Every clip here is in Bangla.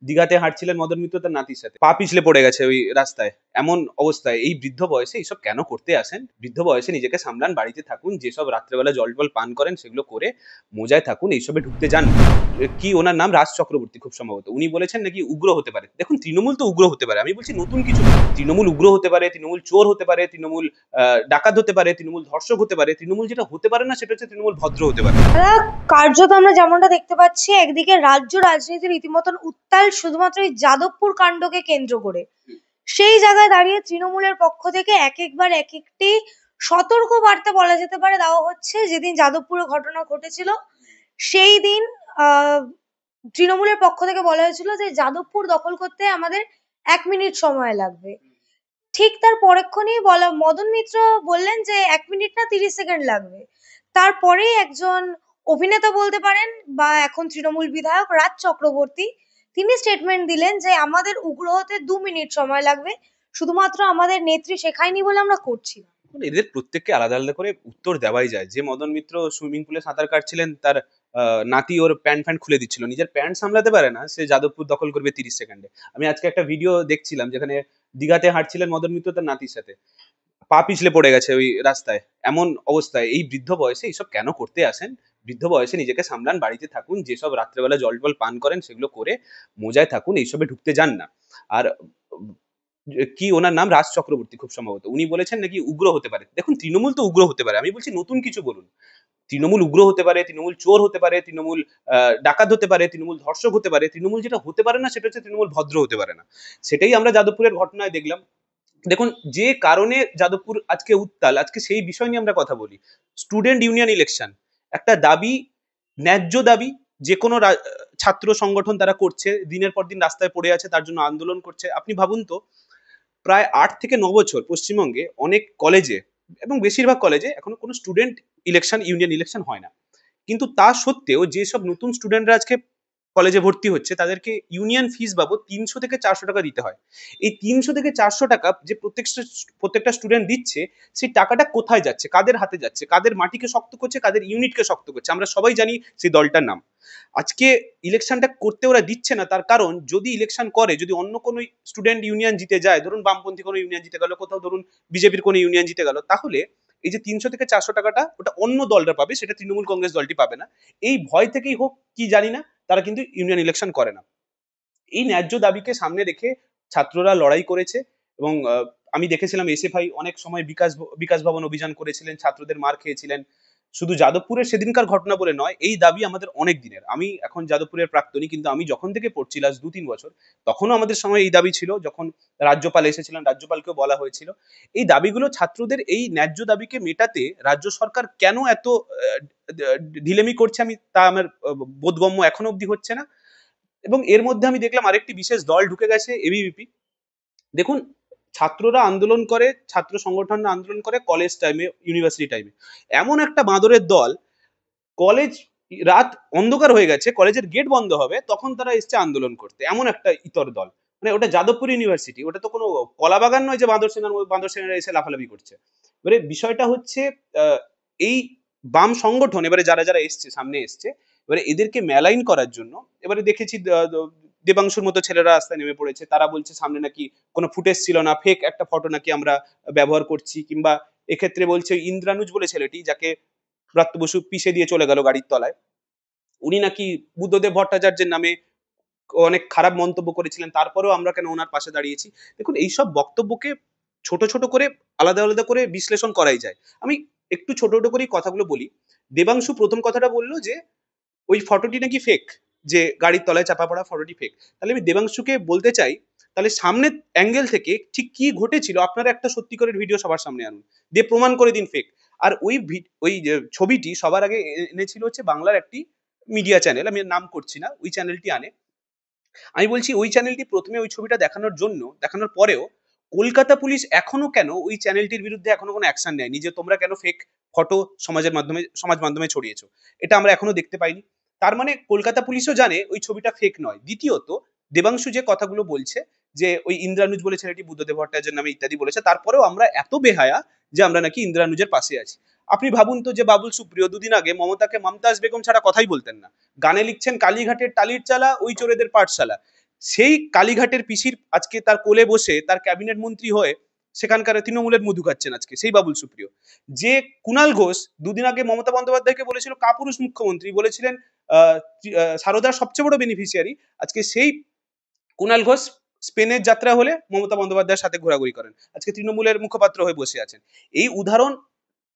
দীঘাতে হাঁটছিলেন মদন মিত্র তার নাতির সাথে, পা পিছলে পড়ে গেছে ওই রাস্তায়। এমন অবস্থায় এই বৃদ্ধ বয়সে এইসব কেন করতে আসেন? বৃদ্ধ বয়সে নিজেকে সামলান, বাড়িতে থাকুন, যেসব রাত্রেবেলা জল টল পান করেন সেগুলো করে মোজায় থাকুন, এইসবে ঢুকতে যান না। কি ওনার নাম রাজ চক্রবর্তী খুব সম্ভবত, উনি বলেছেন নাকি উগ্র হতে পারে। দেখুন, তৃণমূল তো উগ্র হতে পারে, আমি বলছি নতুন কিছু না। তৃণমূল উগ্র হতে পারে, তৃণমূল চোর হতে পারে, তৃণমূল ডাকাত হতে পারে, তৃণমূল ধর্ষক হতে পারে। তৃণমূল যেটা হতে পারে না সেটা হচ্ছে তৃণমূল ভদ্র হতে পারে। কার্যত আমরা যেমনটা দেখতে পাচ্ছি, একদিকে রাজ্য রাজনীতি রীতিমতন উত্তাল শুধুমাত্র এই যাদবপুর কাণ্ডকে কেন্দ্র করে। সেই জায়গায় দাঁড়িয়ে তৃণমূলের পক্ষ থেকে এক একবার এক একটি সতর্ক বার্তা বলা যেতে পারে দেওয়া হচ্ছে। যেদিন যাদবপুরে ঘটনা ঘটেছিল সেই দিন তৃণমূলের পক্ষ থেকে বলা হয়েছিল যে যাদবপুর দখল করতে আমাদের 1 মিনিট সময় লাগবে। ঠিক তার পরেক্ষণেই মদন মিত্র বললেন যে 1 মিনিট না 30 সেকেন্ড লাগবে। তারপরেই একজন অভিনেতা বলতে পারেন বা এখন তৃণমূল বিধায়ক রাজ চক্রবর্তী, তিনি স্টেটমেন্ট দিলেন যে আমাদের উগ্র হতে 2 মিনিট সময় লাগবে, শুধুমাত্র আমাদের নেত্রী শেখায়নি বলে আমরা করছি না। এদের প্রত্যেককে আলাদা আলাদা করে উত্তর দেওয়াই যায়। যে মদন মিত্র সুইমিং পুলে সাঁতার কাটছিলেন, তার নাতি ওর প্যান্ট ফ্যান্ট খুলে দিচ্ছিল, নিজের প্যান্ট সামলাতে পারে না, সে যাদবপুর দখল করবে 30 সেকেন্ডে। আমি আজকে একটা ভিডিও দেখছিলাম যেখানে দীঘাতে হাঁটছিলেন মদন মিত্র তার নাতির সাথে, পা পিছলে পড়ে গেছে ওই রাস্তায়। এমন অবস্থায় এই বৃদ্ধ বয়সে এইসব কেন করতে আসেন? বৃদ্ধ বয়সে নিজেকে সামলান, বাড়িতে থাকুন, যেসব রাত্রেবেলা জল টল পান করেন সেগুলো করে মোজায় থাকুন, এইসবে ঢুকতে যান না। আর কি ওনার নাম রাজ চক্রবর্তী খুব সম্ভবত, উনি বলেছেন নাকি উগ্র হতে পারে। দেখুন, তৃণমূল তো উগ্র হতে পারে, আমি বলছি নতুন কিছু বলুন। তৃণমূল উগ্র হতে পারে, তৃণমূল চোর হতে পারে, তৃণমূল ডাকাত হতে পারে, তৃণমূল ধর্ষক হতে পারে। তৃণমূল যেটা হতে পারে না সেটা হচ্ছে তৃণমূল ভদ্র হতে পারে না। সেটাই আমরা যাদবপুরের ঘটনায় দেখলাম। দেখুন, যে কারণে যাদবপুর আজকে উত্তাল, আজকে সেই বিষয় নিয়ে আমরা কথা বলি। স্টুডেন্ট ইউনিয়ন ইলেকশন একটা দাবি, ন্যায্য দাবি। যে কোনো ছাত্র সংগঠন তারা করছে, দিনের পর দিন রাস্তায় পড়ে আছে, তার জন্য আন্দোলন করছে। আপনি ভাবুন তো, প্রায় 8 থেকে 9 বছর পশ্চিমবঙ্গে অনেক কলেজে এবং বেশিরভাগ কলেজে এখনো কোনো স্টুডেন্ট ইলেকশন, ইউনিয়ন ইলেকশন হয় না। কিন্তু তা সত্ত্বেও যেসব নতুন স্টুডেন্টরা আজকে কলেজে ভর্তি হচ্ছে তাদেরকে ইউনিয়ন ফিস বাবদ 300 থেকে 400 টাকা দিতে হয়। এই 300 থেকে 400 টাকা যে প্রত্যেকটা স্টুডেন্ট দিচ্ছে, সেই টাকাটা কোথায় যাচ্ছে, কাদের হাতে যাচ্ছে, কাদের মাটিকে শক্ত করছে, কাদের ইউনিটকে শক্ত করছে, আমরা সবাই জানি সেই দলটার নাম। আজকে ইলেকশনটা করতে ওরা দিচ্ছে না, তার কারণ যদি ইলেকশন করে, যদি অন্য কোনো স্টুডেন্ট ইউনিয়ন জিতে যায়, ধরুন বামপন্থী কোনো ইউনিয়ন জিতে গেল, কোথাও ধরুন বিজেপির কোনো ইউনিয়ন জিতে গেল, তাহলে এই যে 300 থেকে 400 টাকাটা ওটা অন্য দলটা পাবে, সেটা তৃণমূল কংগ্রেস দলটি পাবে না। এই ভয় থেকেই হোক কি জানি না, তারা কিন্তু ইউনিয়ন ইলেকশন করে না। এই ন্যায্য দাবিকে সামনে রেখে ছাত্ররা লড়াই করেছে এবং আমি দেখেছিলাম এসএফআই অনেক সময় বিকাশ ভবন অভিযান করেছিলেন, ছাত্রদের মার খেয়েছিলেন। শুধু যাদবপুরের সেদিনকার ঘটনা বলে নয়, এই দাবি আমাদের অনেক দিনের। আমি এখন যাদবপুরের প্রাক্তনী, কিন্তু আমি যখন থেকে পড়ছি লাস্ট 2-3 বছর, তখনও আমাদের সময় এই দাবি ছিল। যখন রাজ্যপাল এসেছিলেন, রাজ্যপালকেও বলা হয়েছিল। এই দাবিগুলো, ছাত্রদের এই ন্যায্য দাবিকে মেটাতে রাজ্য সরকার কেন এত ঢিলেমি করছে, আমার বোধগম্য এখনো অবধি হচ্ছে না। এবং এর মধ্যে আমি দেখলাম আরেকটি বিশেষ দল ঢুকে গেছে, এবিভিপি। দেখুন, ছাত্ররা আন্দোলন করে, ছাত্র সংগঠনরা আন্দোলন করে কলেজ টাইমে, ইউনিভার্সিটি টাইমে। এমন একটা বাঁদরের দল, কলেজ রাত অন্ধকার হয়ে গেছে, কলেজের গেট বন্ধ হবে, তখন তারা এসছে আন্দোলন করতে। এমন একটা ইতর দল, মানে ওটা যাদবপুর ইউনিভার্সিটি, ওটা তো কোনো কলা বাগান নয় যে বাঁদর সেনারা এসে লাফালাফি করছে। এবারে বিষয়টা হচ্ছে এই বাম সংগঠন এবারে যারা যারা এসছে, সামনে এসছে, এবারে এদেরকে মেলাইন করার জন্য এবারে দেখেছি দেবাংশুর মতো ছেলেরা রাস্তায় নেমে পড়েছে। তারা বলছে সামনে নাকি কোনো ফুটেজ ছিল না, ফেক একটা ফটো নাকি আমরা ব্যবহার করছি। কিংবা এক্ষেত্রে বলছে ইন্দ্রানুজ বলে ছেলেটি, যাকে ব্রাত্য বসু পিষে দিয়ে চলে গেল গাড়ির তলায়, উনি নাকি বুদ্ধদেব ভট্টাচার্যের নামে অনেক খারাপ মন্তব্য করেছিলেন, তারপরেও আমরা কেন ওনার পাশে দাঁড়িয়েছি। দেখুন, এইসব বক্তব্যকে ছোট ছোট করে, আলাদা আলাদা করে বিশ্লেষণ করাই যায়। আমি একটু ছোট ছোট করেই কথাগুলো বলি। দেবাংশু প্রথম কথাটা বললো যে ওই ফটোটি নাকি ফেক, যে গাড়ির তলায় চাপা পড়া ফটোটি ফেক। তাহলে আমি দেবাংশুকে বলতে চাই, তাহলে সামনের অ্যাঙ্গেল থেকে ঠিক কি ঘটেছিল আপনারা একটা সত্যিকারের ভিডিও সবার সামনে আনুন, দিয়ে প্রমাণ করে দিন ফেক। আর ওই ছবিটি সবার আগে এনেছিল হচ্ছে বাংলার একটি মিডিয়া চ্যানেল, আমি নাম করছি না, ওই চ্যানেলটি আনে। আমি বলছি ওই চ্যানেলটি প্রথমে ওই ছবিটা দেখানোর পরেও কলকাতা পুলিশ এখনো কেন ওই চ্যানেলটির বিরুদ্ধে এখনো কোনো অ্যাকশন নেয়নি, যে তোমরা কেন ফেক ফটো সমাজ মাধ্যমে ছড়িয়েছো, এটা আমরা এখনো দেখতে পাইনি। তার মানে কলকাতা পুলিশও জানে ওই ছবিটা ফেক নয়। দ্বিতীয়ত, দেবাংশু যে কথাগুলো বলছে যে ওই ইন্দ্রানুজ বলে ছেলেটি বুদ্ধদেব ভট্টাচার্যের নামে ইত্যাদি বলেছে, তারপরেও আমরা এত বেহায়া যে আমরা নাকি ইন্দ্রানুজের পাশে আছি। আপনি ভাবুন তো, যে বাবুল সুপ্রিয় দুদিন আগে মমতাকে মমতাজ বেগম ছাড়া কথাই বলতেন না, গানে লিখছেন কালীঘাটের টালির চালা, ওই চোরেদের পাঠশালা। সেই কালীঘাটের পিসির আজকে তার কোলে বসে তার ক্যাবিনেট মন্ত্রী হয়ে সেখানকার তৃণমূলের মধু খাচ্ছেন আজকে সেই বাবুল সুপ্রিয়। যে কুণাল ঘোষ দুদিন আগে মমতা বন্দ্যোপাধ্যায়কে বলেছিল কাপুরুষ মুখ্যমন্ত্রী, বলেছিলেন সারদার সবচেয়ে বড় বেনিফিশিয়ারি, আজকে সেই কুণাল ঘোষ স্পেনের যাত্রা হলে মমতা বন্দ্যোপাধ্যায়ের সাথে ঘোরাঘুরি করেন, আজকে তৃণমূলের মুখপাত্র হয়ে বসে আছেন। এই উদাহরণ,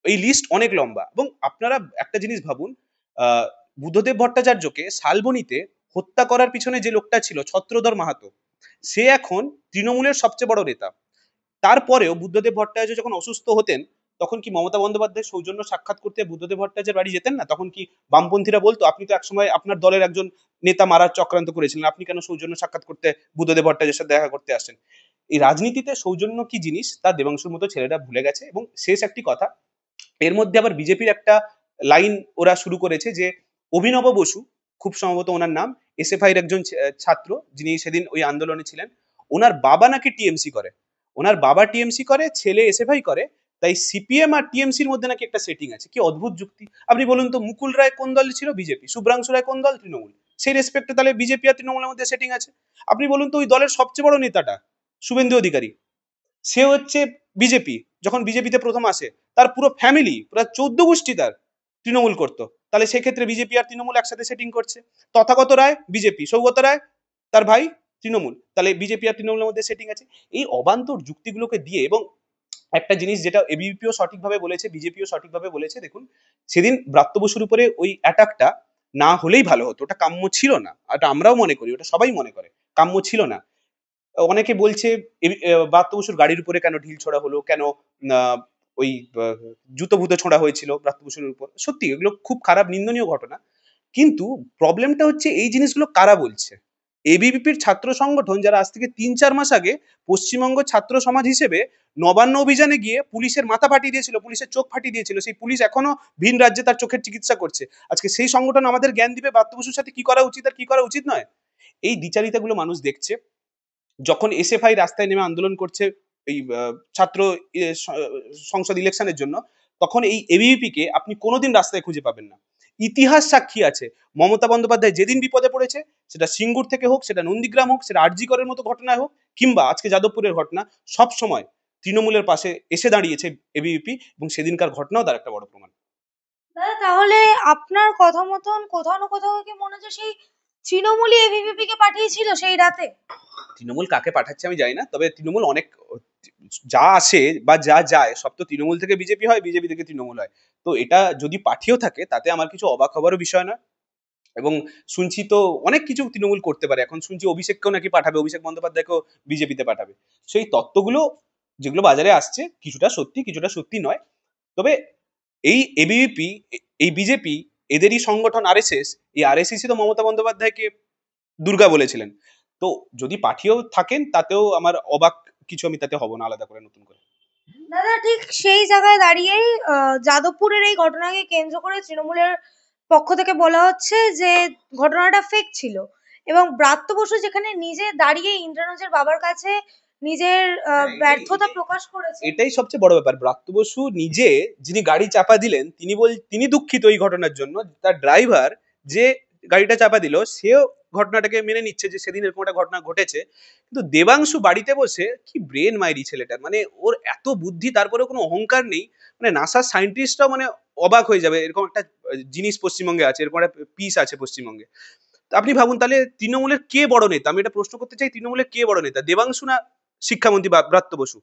এই লিস্ট অনেক লম্বা। এবং আপনারা একটা জিনিস ভাবুন, বুদ্ধদেব ভট্টাচার্যকে শালবনীতে হত্যা করার পিছনে যে লোকটা ছিল ছত্রধর মাহাতো, সে এখন তৃণমূলের সবচেয়ে বড় নেতা। তারপরেও বুদ্ধদেব ভট্টাচার্য যখন অসুস্থ হতেন তখন কি মমতা বন্দ্যোপাধ্যায় সৌজন্য সাক্ষাৎ করতে বুদ্ধদেব ভট্টাচার্যের বাড়ি যেতেন না? তখন কি বামপন্থীরা বলতো আপনি তো একসময় আপনার দলের একজন নেতা মারার চক্রান্ত করেছিলেন, আপনি কেন সৌজন্য সাক্ষাৎ করতে বুদ্ধদেব ভট্টাচার্যের সাথে দেখা করতে আসেন? এই রাজনীতিতে সৌজন্য কি জিনিস তা দেবাংশুর মতো ছেলেরা ভুলে গেছে। এবং শেষ একটি কথা, এর মধ্যে আবার বিজেপির একটা লাইন ওরা শুরু করেছে যে অভিনব বসু, খুব সম্ভবত ওনার নাম, এসএফআই এর একজন ছাত্র যিনি সেদিন ওই আন্দোলনে ছিলেন, ওনার বাবা নাকি টিএমসি করে, ওনার বাবা টিএমসি করে, ছেলে এসএফআই করে, তাই সিপিএম আর টিএমসির মধ্যে নাকি একটা সেটিং আছে। কি অদ্ভুত যুক্তি! আপনি বলুন তো, মুকুল রায় কোন দল ছিল? বিজেপি। শুভ্রাংশু রায় কোন দল? তৃণমূল। সেই রেসপেক্টে তাহলে বিজেপি আর তৃণমূলের মধ্যে সেটিং আছে। আপনি বলুন তো, ওই দলের সবচেয়ে বড় নেতাটা শুভেন্দু অধিকারী, সে হচ্ছে বিজেপি, যখন বিজেপিতে প্রথম আসে তার পুরো ফ্যামিলি, পুরো 14 গোষ্ঠী তার তৃণমূল করতো, তাহলে সেক্ষেত্রে বিজেপি আর তৃণমূল একসাথে সেটিং করছে। তথাগত রায় বিজেপি, সৌগত রায় তার ভাই তৃণমূল, তাহলে বিজেপি আর তৃণমূলের মধ্যে সেটিং আছে। এই অবান্তর যুক্তিগুলোকে দিয়ে, এবং একটা জিনিস যেটা এবিভিপিও সঠিকভাবে বলেছে, বিজেপিও সঠিকভাবে বলেছে, দেখুন সেদিন ব্রাত্য বসুর উপরে ওই অ্যাটাকটা না হলেই ভালো হতো, ওটা কাম্য ছিল না, এটা আমরাও মনে করি, ওটা সবাই মনে করে কাম্য ছিল না। অনেকে বলছে ব্রাত্য বসুর গাড়ির উপরে কেন ঢিল ছোড়া হলো, কেন ওই জুতো ভুতো ছোঁড়া হয়েছিল ব্রাত্য বসুর উপর। সত্যি এগুলো খুব খারাপ, নিন্দনীয় ঘটনা। কিন্তু প্রবলেমটা হচ্ছে এই জিনিসগুলো কারা বলছে? এবিভিপির ছাত্র সংগঠন, যারা আজ থেকে ৩-৪ মাস আগে পশ্চিমবঙ্গ ছাত্র সমাজ হিসেবে নবান্ন অভিযানে গিয়ে পুলিশের মাথা ফাটিয়ে দিয়েছিল, পুলিশের চোখ ফাটিয়ে দিয়েছিল, সেই পুলিশ এখনো ভিন রাজ্যে তার চোখের চিকিৎসা করছে। আজকে সেই সংগঠন আমাদের জ্ঞান দিবে ব্রাত্য বসুর সাথে কি করা উচিত আর কি করা উচিত নয়। এই দ্বিচারিতাগুলো মানুষ দেখছে। যখন এসএফআই রাস্তায় নেমে আন্দোলন করছে এই ছাত্র সংসদ ইলেকশনের জন্য, তখন এই এবিভিপি কে আপনি কোনোদিন রাস্তায় খুঁজে পাবেন না। ইতিহাস সাক্ষী আছে, মমতা বন্দ্যোপাধ্যায় যেদিন বিপদে পড়েছে, সেটা সিঙ্গুর থেকে হোক, সেটা নন্দীগ্রাম হোক, সেটা আরজি করের মতো ঘটনায় হোক, কিংবা আজকে যাদবপুরের ঘটনা, সব সময় তৃণমূলের পাশে এসে দাঁড়িয়েছে এবিভিপি, এবং সেদিনকার ঘটনাও তার একটা বড় প্রমাণ। দাদা, তাহলে আপনার কথা মতন কোথাও না কোথাও কি মনে হচ্ছে সেই তৃণমূলই এবিভিপি কে পাঠিয়েছিল সেই রাতে? তৃণমূল কাকে পাঠাচ্ছে আমি জানি না, তবে তৃণমূল অনেক যা আসে বা যা যায় সব তো তৃণমূল থেকে বিজেপি হয়, বিজেপি থেকে তৃণমূল হয়। তো এটা যদি পাঠিয়েও থাকে তাতে আমার কিছু অবাক হবারও বিষয় না। এবং শুনছি তো অনেক কিছু তৃণমূল করতে পারে, এখন শুনছি অভিষেককেও নাকি পাঠাবে, অভিষেক বন্দ্যোপাধ্যায়কেও বিজেপিতে পাঠাবে। সেই তত্ত্বগুলো যেগুলো বাজারে আসছে, কিছুটা সত্যি কিছুটা সত্যি নয়। তবে এই এবিভিপি, এই বিজেপি, এদেরই সংগঠন আরএসএস, এই আরএসএসই তো মমতা বন্দ্যোপাধ্যায়কে দুর্গা বলেছিলেন। তো যদি পাঠিয়েও থাকেন তাতেও আমার অবাক কিছু আমি তাতে হব না আলাদা করে নতুন করে। দাদা, ঠিক সেই জায়গায় দাঁড়িয়েই যাদবপুরের এই ঘটনাকে কেন্দ্র করে তৃণমূলের পক্ষ থেকে বলা হচ্ছে যে ঘটনাটা ফেক ছিল, এবং ব্রাত্য বসু যেখানে নিজে দাঁড়িয়ে ইন্দ্রানুজের বাবার কাছে নিজের ব্যর্থতা প্রকাশ করেছে। এটাই সবচেয়ে বড় ব্যাপার। ব্রাত্য বসু নিজে, যিনি গাড়ি চাপা দিলেন, তিনি দুঃখিত এই ঘটনার জন্য। তার ড্রাইভার যে গাড়িটা চাপা দিল, সেও ঘটনাটাকে মেনে নিচ্ছে যে সেদিন এরকম একটা ঘটনা ঘটেছে। কিন্তু দেবাংশু বাড়িতে বসে, কি ব্রেন মাইরি ছেলেটার, মানে ওর এত বুদ্ধি, তারপরেও কোনো অহংকার নেই। মানে নাসার সায়েন্টিস্টরাও মানে অবাক হয়ে যাবে, এরকম একটা জিনিস পশ্চিমবঙ্গে আছে, এরকম একটা পিস আছে পশ্চিমবঙ্গে। তো আপনি ভাবুন তাহলে তৃণমূলের কে বড় নেতা? আমি এটা প্রশ্ন করতে চাই, তৃণমূলের কে বড় নেতা, দেবাংশু না শিক্ষামন্ত্রী ব্রাত্য বসু?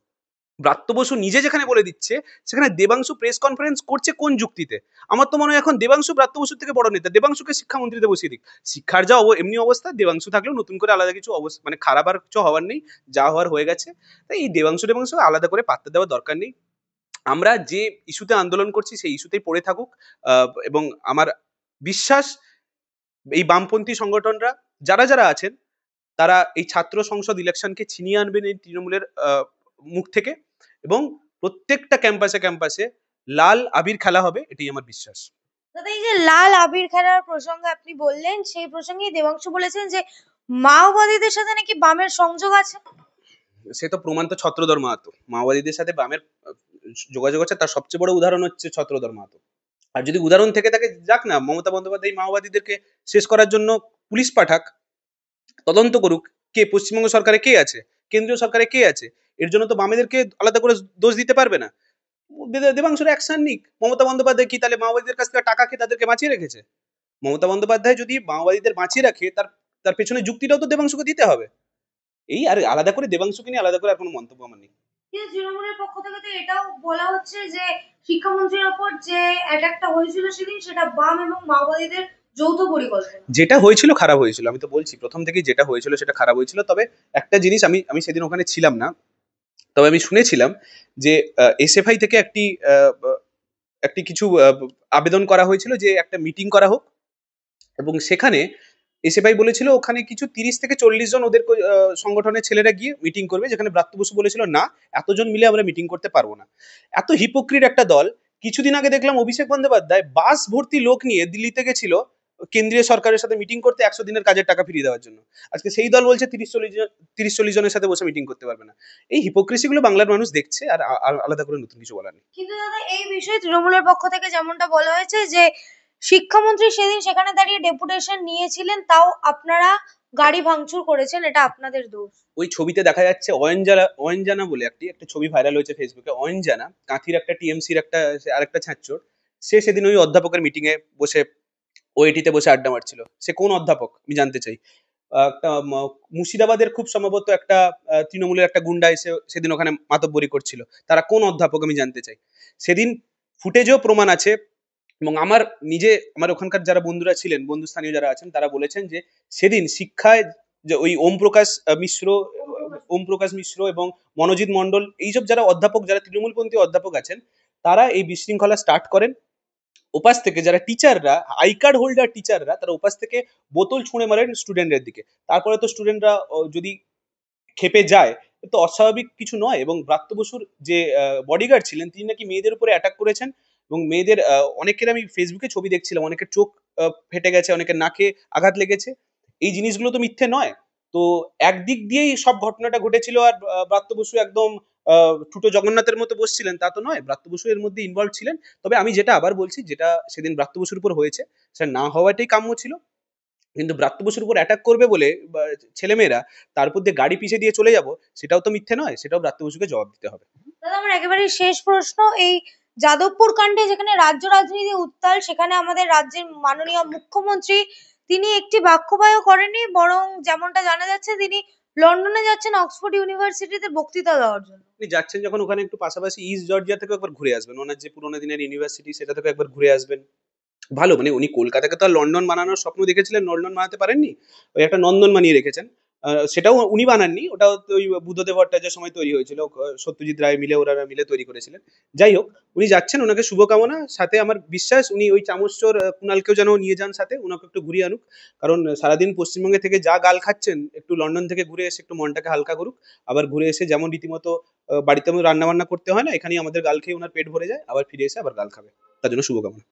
ব্রাত্য বসু নিজে যেখানে বলে দিচ্ছে, সেখানে দেবাংশু প্রেস কনফারেন্স করছে কোন যুক্তিতে? আমার তো মনে হয় এখন দেবাংশু ব্রাত্য বসুর থেকে বড় নেতা, দেবাংশুকে শিক্ষামন্ত্রীতে বসিয়ে দিক। শিক্ষার যা এমনি অবস্থা, দেবাংশু থাকলেও নতুন করে আলাদা কিছু অবস্থা, মানে খারাপ আর কিছু হওয়ার নেই, যা হওয়ার হয়ে গেছে। তাই এই দেবাংশু আলাদা করে পাত্তা দেওয়ার দরকার নেই। আমরা যে ইস্যুতে আন্দোলন করছি সেই ইস্যুতেই পড়ে থাকুক। এবং আমার বিশ্বাস এই বামপন্থী সংগঠনরা যারা যারা আছেন, তারা এই ছাত্র সংসদ ইলেকশনকে ছিনিয়ে আনবেন এই তৃণমূলের মুখ থেকে, এবং প্রত্যেকটা ক্যাম্পাসে ক্যাম্পাসে লাল আবির খেলা হবে, এটাই আমার বিশ্বাস। দাদা, এই যে লাল আবির খেলার প্রসঙ্গে আপনি বললেন, সেই প্রসঙ্গে দেবাংশু বলেছেন যে মাওবাদীদের সাথে নাকি বামের সংযোগ আছে। সে তো প্রমাণ তো ছত্রধর মাহাতো, মাওবাদীদের সাথে বামের যোগাযোগ আছে, তার সবচেয়ে বড় উদাহরণ হচ্ছে ছত্রধর মাহাতো। আর যদি উদাহরণ থেকে থাকে, যাক না, মমতা বন্দ্যোপাধ্যায় মাওবাদীদেরকে শেষ করার জন্য পুলিশ পাঠাক, তদন্ত করুক, কে পশ্চিমবঙ্গ সরকারে কে আছে, কেন্দ্রীয় সরকারে কে আছে? এর জন্য তো বামেদেরকে আলাদা করে দোষ দিতে পারবে না। দেবাংশুর অ্যাকশন নিক। মমতা বন্দ্যোপাধ্যায় কি তাহলে মাওবাদীদের কাছ থেকে টাকা খেয়ে তাদেরকে বাঁচিয়ে রেখেছে? মমতা বন্দ্যোপাধ্যায় যদি মাওবাদীদের বাঁচিয়ে রাখে তার তার পেছনে যুক্তিটাও তো দেবাংশুকে দিতে হবে। এই আর আলাদা করে দেবাংশুকে নিয়ে আলাদা করে আর কোনো মন্তব্য আমার নেই। কিন্তু তৃণমূলের পক্ষ থেকে তো এটাও বলা হচ্ছে যে শিক্ষামন্ত্রীর ওপর যে অ্যাটাকটা হয়েছিল সেদিন সেটা বাম এবং মাওবাদীদের যৌথ পরিকল্পনা। যেটা হয়েছিল খারাপ হয়েছিল। আমি তো বলছি প্রথম থেকেই যেটা হয়েছিল সেটা খারাপ হয়েছিল। তবে একটা জিনিস আমি আমি সেদিন ওখানে ছিলাম না। তবে আমি শুনেছিলাম যে এসএফআই থেকে আ ব একটি কিছু আবেদন করা হয়েছিল যে একটা মিটিং করা হোক এবং সেখানে এসএফআই বলেছিল ওখানে কিছু ৩০ থেকে ৪০ জন ওদের সংগঠনের ছেলেরা গিয়ে মিটিং করবে। যেখানে ব্রাত্য বসু বলেছিল, "না, এতজন মিলে আমরা মিটিং করতে পারব না।" এত হিপোক্রিট একটা দল। কিছুদিন আগে দেখলাম অভিষেক বন্দ্যোপাধ্যায় বাস ভর্তি লোক নিয়ে দিল্লিতে গেছিল কেন্দ্রীয় সরকারের সাথে মিটিং করতে ১০০ দিনের কাজের টাকা ফিরিয়ে দেওয়ার জন্য। আজকে সেই দল বলছে ৩০-৪০ জনের সাথে বসে মিটিং করতে পারবে না। এই হিপোক্রিসি গুলো বাংলার মানুষ দেখছে আর আলাদা করে নতুন কিছু বলার নেই। কিন্তু দাদা এই বিষয়ে তৃণমূলের পক্ষ থেকে যেমনটা বলা হয়েছে যে শিক্ষামন্ত্রী সেদিন সেখানে দাঁড়িয়ে ডেপুটেশন নিয়েছিলেন, তাও আপনারা গাড়ি ভাঙচুর করেছেন, এটা আপনাদের দোষ। ওই ছবিতে দেখা যাচ্ছে অয়নজানা বলে একটা ছবি ভাইরাল হয়েছে ফেসবুকে। অয়নজানা কাঁথির একটা টিএমসির আরেকটা ছাঁচ্চর। সে সেদিন ওই অধ্যাপকের মিটিং এ বসে ওএটিতে বসে আড্ডা মারছিল। সে কোন অধ্যাপক আমি জানতে চাই। একটা মুর্শিদাবাদের খুব সম্ভবত একটা তৃণমূলের একটা গুন্ডা এসে সেদিন ওখানে মাতব্বরি করছিল। তারা কোন অধ্যাপক আমি জানতে চাই। সেদিন ফুটেজেও প্রমাণ আছে এবং আমার ওখানকার যারা বন্ধুরা ছিলেন, বন্ধুস্থানীয় যারা আছেন তারা বলেছেন যে সেদিন শিক্ষায় যে ওই ওমপ্রকাশ মিশ্র এবং মনোজিৎ মন্ডল এইসব যারা অধ্যাপক, যারা তৃণমূলপন্থী অধ্যাপক আছেন, তারা এই বিশৃঙ্খলা স্টার্ট করেন। ওপাশ থেকে যারা টিচাররা, আই কার্ড হোল্ডার টিচাররা, তারা ওপাশ থেকে বোতল ছুঁড়ে মারেন স্টুডেন্টদের দিকে। তারপরে তো স্টুডেন্টরা যদি ক্ষেপে যায়, এ তো অস্বাভাবিক কিছু নয়। এবং ব্রাত্য বসুর যে বডিগার্ড ছিলেন তিনি নাকি মেয়েদের উপরে অ্যাটাক করেছেন এবং মেয়েদের অনেকের আমি ফেসবুকে ছবি দেখছিলাম, অনেকের চোখ ফেটে গেছে, অনেকের নাকে আঘাত লেগেছে। এই জিনিসগুলো তো মিথ্যে নয়। তো একদিক দিয়েই সব ঘটনাটা ঘটেছিল আর ব্রাত্য বসু একদম ঠুটো জগন্নাথের মতো বসছিলেন তা তো নয়। ব্রাত্য বসু এর মধ্যে ইনভলভ ছিলেন। তবে আমি যেটা আবার বলছি, যেটা সেদিন ব্রাত্য বসুর উপর হয়েছে সেটা না হওয়াটাই কাম্য ছিল। কিন্তু ব্রাত্য বসুর উপর অ্যাটাক করবে বলে ছেলেমেয়েরা তার উপর দিয়ে গাড়ি পিষে দিয়ে চলে যাব, সেটাও তো মিথ্যে নয়। সেটাও ব্রাত্য বসুকে জবাব দিতে হবে। দাদা আমার একেবারে শেষ প্রশ্ন, এই যাদবপুর কাণ্ডে যেখানে রাজ্য রাজনীতি উত্তাল সেখানে আমাদের রাজ্যের মাননীয় মুখ্যমন্ত্রী তিনি একটি বাক্যবায়ও করেননি, বরং যেমনটা জানা যাচ্ছে তিনি লন্ডনে যাচ্ছেন অক্সফোর্ড ইউনিভার্সিটিতে বক্তৃতা দেওয়ার জন্য। আপনি যাচ্ছেন যখন ওখানে একটু পাশাপাশি ইস্ট জর্জিয়া থেকেও একবার ঘুরে আসবেন। ওনার যে পুরোনো দিনের ইউনিভার্সিটি সেটা থেকেও একবার ঘুরে আসবেন। ভালো, মানে উনি কলকাতাকে তো আর লন্ডন বানানোর স্বপ্ন দেখেছিলেন, লন্ডন বানাতে পারেননি। ওই একটা নন্দন বানিয়ে রেখেছেন। সেটাও উনি বানাননি। ওটাও তো ওই বুদ্ধদেব ভট্টাচার্যের সময় তৈরি হয়েছিল। সত্যজিৎ রায় মিলে ওরা মিলে তৈরি করেছিলেন। যাই হোক, উনি যাচ্ছেন, ওনাকে শুভকামনা। সাথে আমার বিশ্বাস উনি ওই চামচচোর কুণালকেও যেন নিয়ে যান সাথে, ওনাকে একটু ঘুরিয়ে আনুক। কারণ সারাদিন পশ্চিমবঙ্গে থেকে যা গাল খাচ্ছেন, একটু লন্ডন থেকে ঘুরে এসে একটু মনটাকে হালকা করুক। আবার ঘুরে এসে যেমন রীতিমতো বাড়িতে রান্না-বান্না করতে হয় না, এখানেই আমাদের গাল খেয়ে উনার পেট ভরে যায়। আবার ফিরে এসে আবার গাল খাবে। তার জন্য শুভকামনা।